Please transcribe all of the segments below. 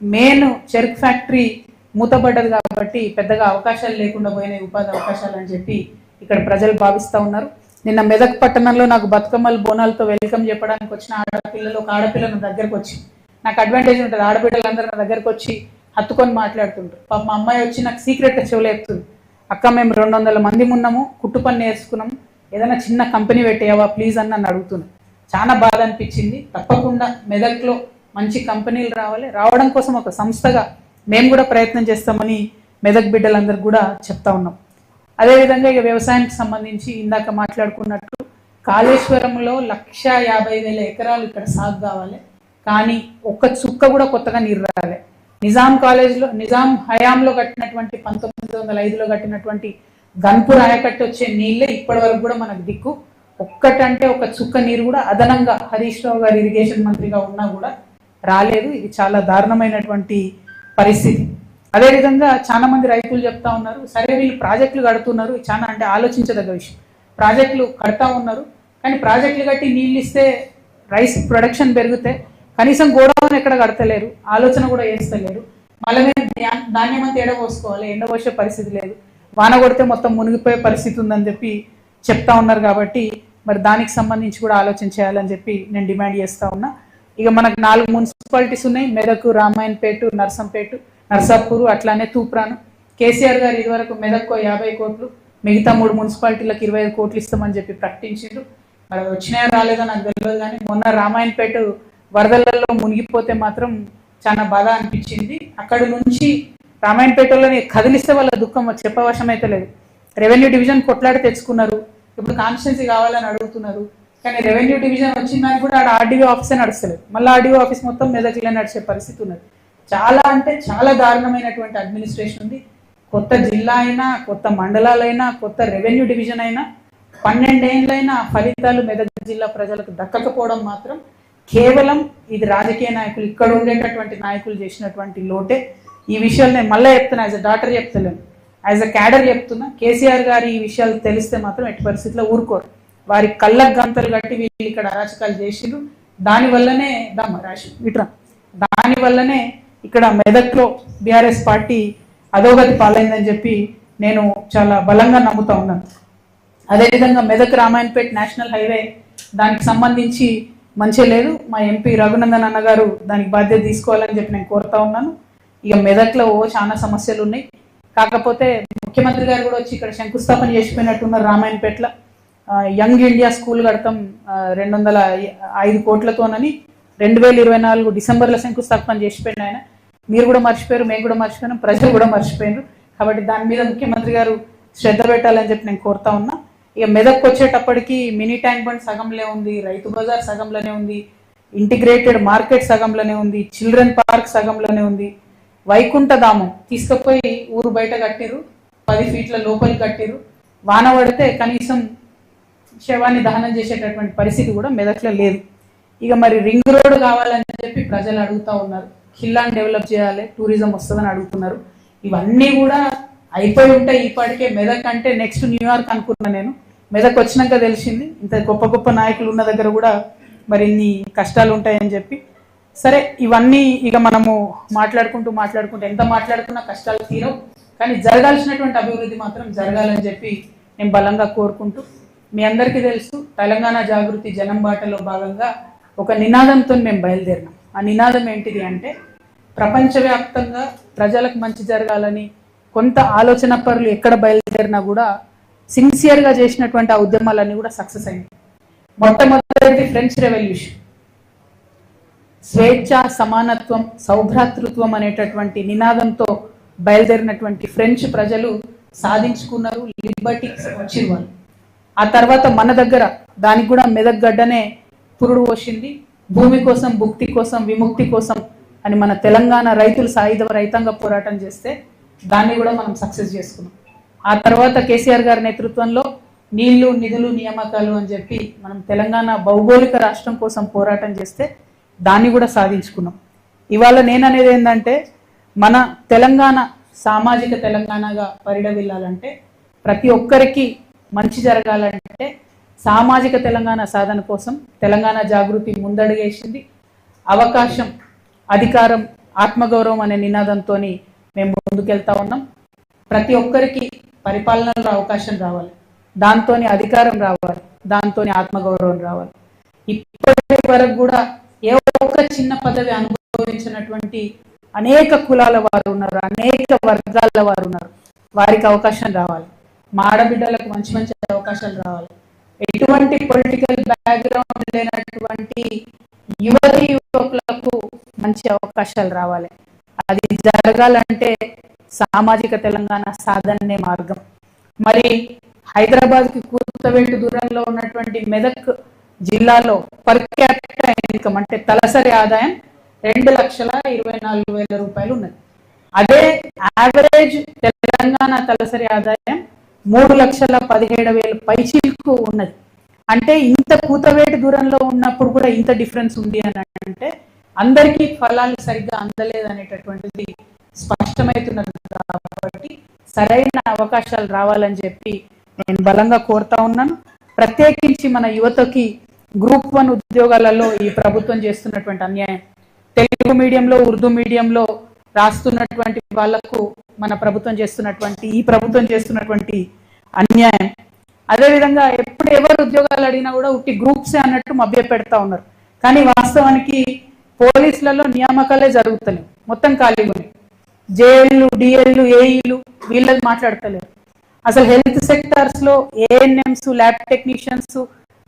Main చెరుకు factory మూతపడ్డది కాబట్టి పెద్దగా అవకాశాలు లేకుండా పోయినాయి, ఉపాధి అవకాశాలు అని చెప్పి ఇక్కడ ప్రజలు భావిస్తూ ఉన్నారు. నిన్న మెదక్ పట్టణంలో నాకు బతుకమ్మలు బోనాలతో వెల్కమ్ చెప్పడానికి వచ్చిన ఆడపిల్లలు, ఒక ఆడపిల్ల నా దగ్గరకు వచ్చి, నాకు అడ్వాంటేజ్ ఉంటుంది, ఆడపిల్లలందరూ నా దగ్గరకు వచ్చి హత్తుకొని మాట్లాడుతుంటారు. పాప మా అమ్మాయి వచ్చి నాకు సీక్రెట్గా చెవులు చెప్తుంది, అక్క మేము 200 మంది ఉన్నాము, కుట్టు పని నేర్చుకున్నాము, ఏదైనా చిన్న కంపెనీ పెట్టేవా ప్లీజ్ అని నన్ను అడుగుతున్నాను. చాలా బాధ అనిపించింది. తప్పకుండా మెదక్లో మంచి కంపెనీలు రావాలి, రావడం కోసం ఒక సంస్థగా మేము కూడా ప్రయత్నం చేస్తామని మెదక్ బిడ్డలందరికీ కూడా చెప్తా ఉన్నాం. అదేవిధంగా ఇక వ్యవసాయానికి సంబంధించి ఇందాక మాట్లాడుకున్నట్టు కాళేశ్వరంలో 150,000 ఎకరాలు ఇక్కడ సాగు కావాలి, కానీ ఒక్క చుక్క కూడా కొత్తగా నీరు రావాలి. నిజాం కాలేజ్లో నిజాం హయాంలో కట్టినటువంటి 1905లో కట్టినటువంటి గన్పూర్ ఆయకట్టు వచ్చే నీళ్ళే ఇప్పటి వరకు కూడా మనకు దిక్కు. ఒక్కటంటే ఒక చుక్క నీరు కూడా అదనంగా హరీష్ రావు గారు ఇరిగేషన్ మంత్రిగా ఉన్నా కూడా రాలేదు. ఇది చాలా దారుణమైనటువంటి పరిస్థితి. అదేవిధంగా చాలా మంది రైతులు చెప్తా ఉన్నారు, సరే వీళ్ళు ప్రాజెక్టులు కడుతున్నారు, చాలా అంటే ఆలోచించదగ్గ విషయం, ప్రాజెక్టులు కడతా ఉన్నారు, కానీ ప్రాజెక్టులు కట్టి నీళ్ళు ఇస్తే రైస్ ప్రొడక్షన్ పెరిగితే కనీసం గోడౌన్ ఎక్కడ కడతలేరు, ఆలోచన కూడా చేస్తలేరు. మళ్ళీ ధాన్యం అంతా ఎండపోసుకోవాలి, ఎండపోసే పరిస్థితి లేదు, వాన కొడితే మొత్తం మునిగిపోయే పరిస్థితి ఉందని చెప్పి చెప్తా ఉన్నారు. కాబట్టి మరి దానికి సంబంధించి కూడా ఆలోచన చేయాలని చెప్పి నేను డిమాండ్ చేస్తా ఉన్నా. ఇక మనకు 4 మున్సిపాలిటీస్ ఉన్నాయి, మెదక్, రామాయణపేట, నర్సంపేట, నర్సాపూర్, అట్లానే తూప్రాను. కేసీఆర్ గారు ఇదివరకు మెదక్కు 50 కోట్లు, మిగతా 3 మున్సిపాలిటీలకు 25 కోట్లు ఇస్తామని చెప్పి ప్రకటించారు. మరి వచ్చినాయో రాలేదో నాకు తెలియదు, కానీ మొన్న రామాయణపేట వరదలలో మునిగిపోతే మాత్రం చాలా బాధ అనిపించింది. అక్కడి నుంచి రామాయణపేటలోనే కదిలిస్తే వాళ్ళ దుఃఖం చెప్పవశం అయితే లేదు. రెవెన్యూ డివిజన్ కొట్లాడి తెచ్చుకున్నారు, ఇప్పుడు కాన్స్టిట్యున్సీ కావాలని అడుగుతున్నారు, కానీ రెవెన్యూ డివిజన్ వచ్చిందని కూడా ఆడ ఆర్డీఓ ఆఫీసే నడుస్తలేదు, మళ్ళీ ఆర్డీఓ ఆఫీస్ మొత్తం మెదక్లో నడిచే పరిస్థితి ఉన్నది. చాలా అంటే చాలా దారుణమైనటువంటి అడ్మినిస్ట్రేషన్ ఉంది. కొత్త జిల్లా అయినా, కొత్త మండలాలైనా, కొత్త రెవెన్యూ డివిజన్ అయినా 12 ఏళ్ళైనా ఫలితాలు మెదక్ జిల్లా ప్రజలకు దక్కకపోవడం మాత్రం కేవలం ఇది రాజకీయ నాయకులు, ఇక్కడ ఉండేటటువంటి నాయకులు చేసినటువంటి లోటే. ఈ విషయాలు నేను మళ్ళీ చెప్తున్నా, యాజ్ అ డాక్టర్ చెప్తలేను, యాజ్ అ క్యాడర్ చెప్తున్నా. కేసీఆర్ గారు ఈ విషయాలు తెలిస్తే మాత్రం ఎట్టి పరిస్థితుల్లో ఊరుకోరు. వారి కళ్ళకు గంతలు కట్టి వీళ్ళు ఇక్కడ అరాచకాలు చేసిరు, దానివల్లనే దానివల్లనే ఇక్కడ మెదక్లో బీఆర్ఎస్ పార్టీ అధోగతి పాలైందని చెప్పి నేను చాలా బలంగా నమ్ముతా ఉన్నాను. అదేవిధంగా మెదక్ రామాయణపేట నేషనల్ హైవే దానికి సంబంధించి మంచి లేదు, మా ఎంపీ రఘునందన్ అన్న గారు దానికి బాధ్యత తీసుకోవాలని చెప్పి నేను కోరుతా ఉన్నాను. ఇక మెదక్లో చాలా సమస్యలు ఉన్నాయి, కాకపోతే ముఖ్యమంత్రి గారు కూడా వచ్చి ఇక్కడ శంకుస్థాపన చేసిపోయినట్టున్నారు. రామాయణపేటలో యంగ్ ఇండియా స్కూల్ కడతాం 205 కోట్లతోనని 2024 డిసెంబర్లో శంకుస్థాపన చేసిపోయిన ఆయన. మీరు కూడా మర్చిపోయారు, మేము కూడా మర్చిపోయినాం, ప్రజలు కూడా మర్చిపోయారు. కాబట్టి దాని మీద ముఖ్యమంత్రి గారు శ్రద్ధ పెట్టాలని చెప్పి నేను కోరుతా ఉన్నా. ఇక మెదక్కి వచ్చేటప్పటికి మినీ ట్యాంక్ బండ్ సగంలో ఉంది, రైతు బజార్ సగంలోనే ఉంది, ఇంటిగ్రేటెడ్ మార్కెట్ సగంలోనే ఉంది, చిల్డ్రన్ పార్క్ సగంలోనే ఉంది, వైకుంఠధామం తీసుకుపోయి ఊరు బయట కట్టిరు, 10 ఫీట్ల లోపలికి కట్టిరు, వాన పడితే కనీసం శవాన్ని దహనం చేసేటటువంటి పరిస్థితి కూడా మెదక్లో లేదు. ఇక మరి రింగ్ రోడ్ కావాలని చెప్పి ప్రజలు అడుగుతా ఉన్నారు, ఖిల్లాని డెవలప్ చేయాలి, టూరిజం వస్తుందని అడుగుతున్నారు. ఇవన్నీ కూడా అయిపోయి ఉంటాయి ఇప్పటికే. మెదక్ అంటే నెక్స్ట్ న్యూయార్క్ అనుకున్నా నేను, మెదక్ వచ్చినాక తెలిసింది ఇంత గొప్ప గొప్ప నాయకులు ఉన్న దగ్గర కూడా మరి ఇన్ని కష్టాలు ఉంటాయని చెప్పి. సరే, ఇవన్నీ ఇక మనము మాట్లాడుకుంటూ ఎంత మాట్లాడుకున్నా కష్టాలు తీరవు, కానీ జరగాల్సినటువంటి అభివృద్ధి మాత్రం జరగాలని చెప్పి నేను బలంగా కోరుకుంటూ, మీ అందరికీ తెలుసు తెలంగాణ జాగృతి జనం బాటలో భాగంగా ఒక నినాదంతో మేము బయలుదేరినాం. ఆ నినాదం ఏంటిది అంటే, ప్రపంచవ్యాప్తంగా ప్రజలకు మంచి జరగాలని కొంత ఆలోచన పరులు ఎక్కడ బయలుదేరినా కూడా సిన్సియర్గా చేసినటువంటి ఆ ఉద్యమాలన్నీ కూడా సక్సెస్ అయింది. మొట్టమొదటి ఫ్రెంచ్ రెవల్యూషన్, స్వేచ్ఛ, సమానత్వం, సౌభ్రాతృత్వం అనేటటువంటి నినాదంతో బయలుదేరినటువంటి ఫ్రెంచ్ ప్రజలు సాధించుకున్నారు, లిబర్టీ వచ్చిన వాళ్ళు. ఆ తర్వాత మన దగ్గర దానికి కూడా మెదక్ గడ్డనే పురుడు పోసింది. భూమి కోసం, భుక్తి కోసం, విముక్తి కోసం అని మన తెలంగాణ రైతులు సాయుధ రైతాంగ పోరాటం చేస్తే దాన్ని కూడా మనం సక్సెస్ చేసుకున్నాం. ఆ తర్వాత కేసీఆర్ గారి నేతృత్వంలో నీళ్లు, నిధులు, నియామకాలు అని చెప్పి మనం తెలంగాణ భౌగోళిక రాష్ట్రం కోసం పోరాటం చేస్తే దాన్ని కూడా సాధించుకున్నాం. ఇవాళ నేననేది ఏంటంటే, మన తెలంగాణ సామాజిక తెలంగాణగా పరిడవిల్లాలంటే, ప్రతి ఒక్కరికి మంచి జరగాలంటే సామాజిక తెలంగాణ సాధన కోసం తెలంగాణ జాగృతి ముందడుగేసింది. అవకాశం, అధికారం ఆత్మగౌరవం అనే నినాదంతో మేము ముందుకెళ్తా ఉన్నాం. ప్రతి ఒక్కరికి పరిపాలనలో అవకాశం రావాలి, దాంతో అధికారం రావాలి, దాంతో ఆత్మగౌరవం రావాలి. ఇప్పటి వరకు కూడా ఏ ఒక్క చిన్న పదవి అనుభవించినటువంటి అనేక కులాల వారు ఉన్నారు, అనేక వర్గాల వారు ఉన్నారు. వారికి అవకాశం రావాలి, మా ఆడబిడ్డలకు మంచి మంచి అవకాశాలు రావాలి. ఎటువంటి పొలిటికల్ బ్యాక్గ్రౌండ్ లేనటువంటి యువతి యువకులకు మంచి అవకాశాలు రావాలి. అది జరగాలంటే సామాజిక తెలంగాణ సాధనే మార్గం. మరి హైదరాబాద్కి కూతవేటు దూరంలో ఉన్నటువంటి మెదక్ జిల్లాలో పర్ క్యాపిటల్ ఇన్కమ్ అంటే తలసరి ఆదాయం 2,24,000 రూపాయలు ఉన్నది. అదే యావరేజ్ తెలంగాణ తలసరి ఆదాయం 3,17,000 పైచిలకు ఉన్నది. అంటే ఇంత కూతవేటు దూరంలో ఉన్నప్పుడు కూడా ఇంత డిఫరెన్స్ ఉంది అని అంటే అందరికీ ఫలాలు సరిగ్గా అందలేదు అనేటటువంటిది స్పష్టమవుతున్నది. కాబట్టి సరైన అవకాశాలు రావాలని చెప్పి నేను బలంగా కోరుతా ఉన్నాను. ప్రత్యేకించి మన యువతకి గ్రూప్ 1 ఉద్యోగాలలో ఈ ప్రభుత్వం చేస్తున్నటువంటి అన్యాయం, తెలుగు మీడియంలో ఉర్దూ మీడియంలో రాస్తున్నటువంటి వాళ్లకు మన ప్రభుత్వం చేస్తున్నటువంటి ఈ ప్రభుత్వం చేస్తున్నటువంటి అన్యాయం. అదేవిధంగా ఎప్పుడు ఎవరు ఉద్యోగాలు అడిగినా కూడా ఉట్టి గ్రూప్సే అన్నట్టు మభ్య పెడతా ఉన్నారు. కానీ వాస్తవానికి పోలీసులలో నియామకాలే జరుగుతలేవు, మొత్తం ఖాళీగా ఉన్నాయి. జేఎల్లు, డిఎల్లు, ఏఈలు వీళ్ళది మాట్లాడతలేరు. అసలు హెల్త్ సెక్టార్స్ లో ఏఎన్ఎంస్, ల్యాబ్ టెక్నీషియన్స్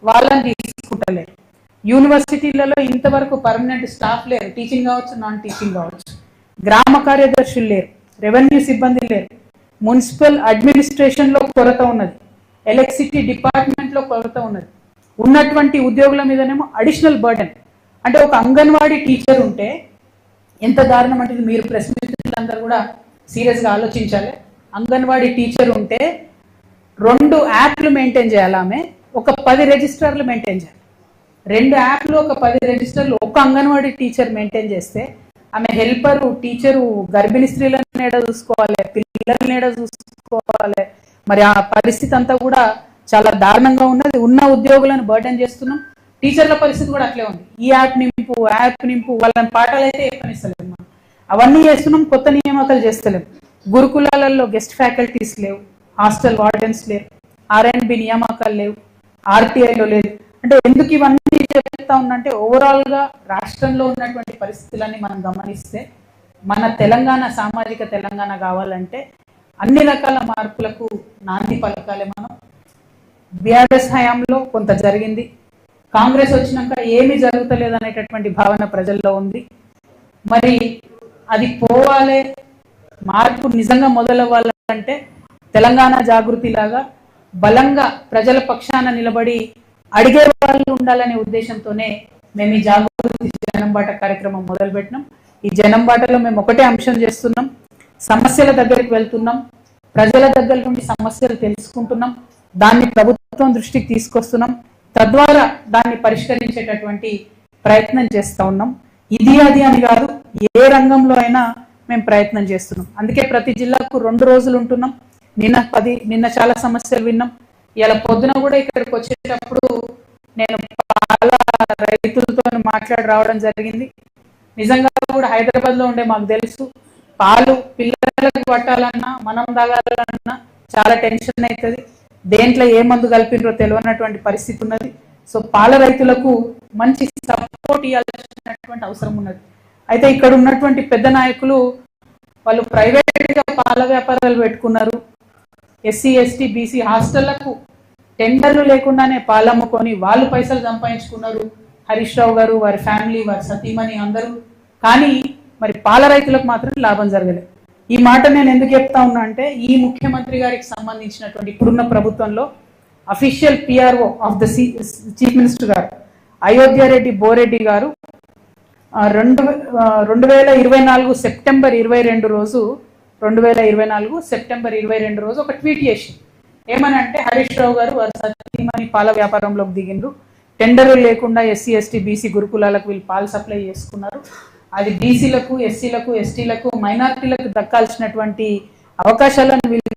వాళ్ళని తీసుకుంటలేరు. యూనివర్సిటీలలో ఇంతవరకు పర్మనెంట్ స్టాఫ్ లేరు, టీచింగ్ కావచ్చు, నాన్ టీచింగ్ కావచ్చు. గ్రామ కార్యదర్శులు లేరు, రెవెన్యూ సిబ్బంది లేరు, మున్సిపల్ అడ్మినిస్ట్రేషన్ లో కొరత ఉన్నది, ఎలక్ట్రిసిటీ డిపార్ట్మెంట్ లో కొరత ఉన్నది. ఉన్నటువంటి ఉద్యోగుల మీదనేమో అడిషనల్ బర్డెన్. అంటే ఒక అంగన్వాడీ టీచర్ ఉంటే ఎంత దారుణం అంటే మీరు ప్రెస్ మిత్రులందరూ కూడా సీరియస్గా ఆలోచించాలి. అంగన్వాడీ టీచర్ ఉంటే 2 యాప్లు మెయింటైన్ చేయాలి, ఆమె ఒక 10 రిజిస్టర్లు మెయింటైన్ చేయాలి. 2 యాప్లు ఒక 10 రిజిస్టర్లు ఒక అంగన్వాడీ టీచర్ మెయింటైన్ చేస్తే ఆమె హెల్పరు, టీచరు గర్భిణీ స్త్రీలను ఏడ చూసుకోవాలి, పిల్లల్ని ఏడ చూసుకోవాలి. మరి ఆ పరిస్థితి అంతా కూడా చాలా దారుణంగా ఉన్నది. ఉన్న ఉద్యోగులను బర్డెన్ చేస్తున్నాం. టీచర్ల పరిస్థితి కూడా అట్లే ఉంది. ఈ యాప్ నింపు, యాప్ నింపు, వాళ్ళని పాఠాలు అయితే ఏర్పనిస్తలేము మనం, అవన్నీ చేస్తున్నాం. కొత్త నియామకాలు చేస్తలేము. గురుకులాలలో గెస్ట్ ఫ్యాకల్టీస్ లేవు, హాస్టల్ వార్డెన్స్ లేరు, ఆర్ఎండ్బి నియామకాలు లేవు, ఆర్టీఐలో లేదు. అంటే ఎందుకు ఇవన్నీ చెప్తా ఉన్నంటే ఓవరాల్ గా రాష్ట్రంలో ఉన్నటువంటి పరిస్థితులన్నీ మనం గమనిస్తే మన తెలంగాణ సామాజిక తెలంగాణ కావాలంటే అన్ని రకాల మార్పులకు నాంది పలకాలి. మనం బీఆర్ఎస్ హయాంలో కొంత జరిగింది, కాంగ్రెస్ వచ్చినాక ఏమీ జరుగుతలేదు అనేటటువంటి భావన ప్రజల్లో ఉంది. మరి అది పోవాలి, మార్పు నిజంగా మొదలవ్వాలంటే తెలంగాణ జాగృతి లాగా బలంగా ప్రజల పక్షాన నిలబడి అడిగే వాళ్ళు ఉండాలనే ఉద్దేశంతోనే మేము ఈ జాగృతి జనంబాట కార్యక్రమం మొదలుపెట్టినాం. ఈ జనంబాటలో మేము ఒకటే అంశం చేస్తున్నాం, సమస్యల దగ్గరికి వెళ్తున్నాం, ప్రజల దగ్గర నుండి సమస్యలు తెలుసుకుంటున్నాం, దాన్ని ప్రభుత్వం దృష్టికి తీసుకొస్తున్నాం, తద్వారా దాన్ని పరిష్కరించేటటువంటి ప్రయత్నం చేస్తూ ఉన్నాం. ఇది అది అని కాదు, ఏ రంగంలో అయినా మేము ప్రయత్నం చేస్తున్నాం. అందుకే ప్రతి జిల్లాకు 2 రోజులు ఉంటున్నాం. నిన్న చాలా సమస్యలు విన్నాం. ఇలా పొద్దున కూడా ఇక్కడికి వచ్చేటప్పుడు నేను పాల రైతులతో మాట్లాడి రావడం జరిగింది. నిజంగా కూడా హైదరాబాద్ లో ఉండే మాకు తెలుసు, పాలు పిల్లలకు పట్టాలన్నా మనం తాగాలన్నా చాలా టెన్షన్ అవుతుంది, దేంట్లో ఏ మందు కలిపినరో తెలియనటువంటి పరిస్థితి ఉన్నది. సో పాల రైతులకు మంచి సపోర్ట్ ఇవ్వాల్సినటువంటి అవసరం ఉన్నది. అయితే ఇక్కడ ఉన్నటువంటి పెద్ద నాయకులు వాళ్ళు ప్రైవేట్ గా పాల వ్యాపారాలు పెట్టుకున్నారు. ఎస్సీ, ఎస్టీ, బీసీ హాస్టళ్లకు టెండర్లు లేకుండానే పాలమ్ముకొని వాళ్ళు పైసలు సంపాదించుకున్నారు. హరీష్ రావు గారు, వారి ఫ్యామిలీ, వారి సతీమణి అందరూ. కానీ మరి పాల రైతులకు మాత్రం లాభం జరగలేదు. ఈ మాట నేను ఎందుకు చెప్తా ఉన్నా అంటే ఈ ముఖ్యమంత్రి గారికి సంబంధించినటువంటి ఇప్పుడున్న ప్రభుత్వంలో official PRO of the chief minister గారు అయోధ్య రెడ్డి బోరెడ్డి గారు 2024 సెప్టెంబర్ 22 రోజు 2024 సెప్టెంబర్ 22 రోజు ఒక ట్వీట్ చేసి ఏమనంటే హరీష్ రావు గారు వారి సతీమణి పాల వ్యాపారంలోకి దిగిండ్రు, టెండర్లు లేకుండా ఎస్సీ, ఎస్టీ, బీసీ గురుకులాలకు వీళ్ళు పాలు సప్లై చేసుకున్నారు. అది బీసీలకు, ఎస్సీలకు, ఎస్టీలకు, మైనారిటీలకు దక్కాల్సినటువంటి అవకాశాలను వీళ్ళు